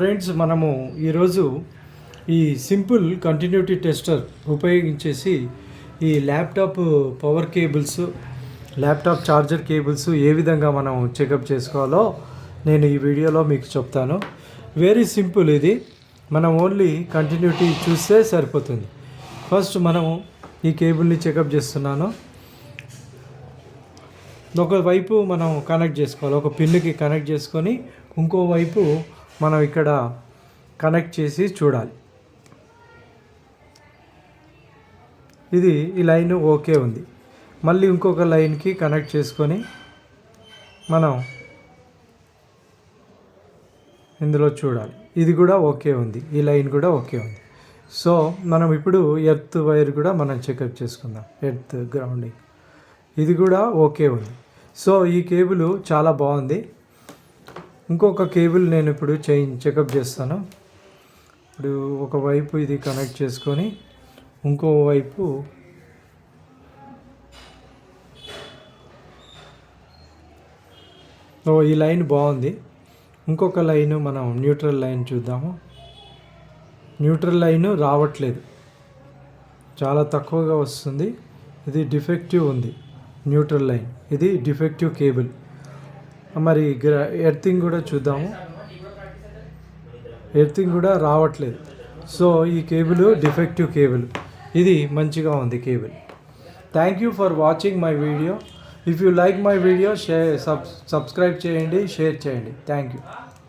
Friends, మనము ఈరోజు ఈ సింపుల్ కంటిన్యూటీ టెస్టర్ ఉపయోగించేసి ఈ laptop power cables, laptop charger cables ఏ విధంగా మనం చెకప్ చేసుకోవాలో నేను ఈ వీడియోలో మీకు చెప్తాను. Very simple. ఇది మనం ఓన్లీ కంటిన్యూటీ చూస్తే సరిపోతుంది. ఫస్ట్ మనం ఈ కేబుల్ని చెకప్ చేస్తున్నాను. ఒకవైపు మనం కనెక్ట్ చేసుకోవాలి, ఒక పిన్నుకి కనెక్ట్ చేసుకొని ఇంకోవైపు మనం ఇక్కడ కనెక్ట్ చేసి చూడాలి. ఇది ఈ లైన్ ఓకే ఉంది. మళ్ళీ ఇంకొక లైన్కి కనెక్ట్ చేసుకొని మనం ఇందులో చూడాలి. ఇది కూడా ఓకే ఉంది, ఈ లైన్ కూడా ఓకే ఉంది. సో మనం ఇప్పుడు ఎర్త్ వైర్ కూడా మనం చెకప్ చేసుకుందాం. ఎర్త్ గ్రౌండింగ్ ఇది కూడా ఓకే ఉంది. సో ఈ కేబుల్ చాలా బాగుంది. ఇంకొక కేబుల్ నేను ఇప్పుడు చెకప్ చేస్తాను. ఇప్పుడు ఒకవైపు ఇది కనెక్ట్ చేసుకొని ఇంకోవైపు ఈ లైన్ బాగుంది. ఇంకొక లైన్ మనం న్యూట్రల్ లైన్ చూద్దాము. న్యూట్రల్ లైన్ రావట్లేదు, చాలా తక్కువగా వస్తుంది. ఇది డిఫెక్టివ్ ఉంది న్యూట్రల్ లైన్, ఇది డిఫెక్టివ్ కేబుల్. మరి ఎర్తింగ్ కూడా చూద్దాము. ఎర్తింగ్ కూడా రావట్లేదు. సో ఈ కేబుల్ డిఫెక్టివ్ కేబుల్. ఇది మంచిగా ఉంది cable. Thank you for watching my video. If you like my video subscribe చేయండి, షేర్ చేయండి. Thank you.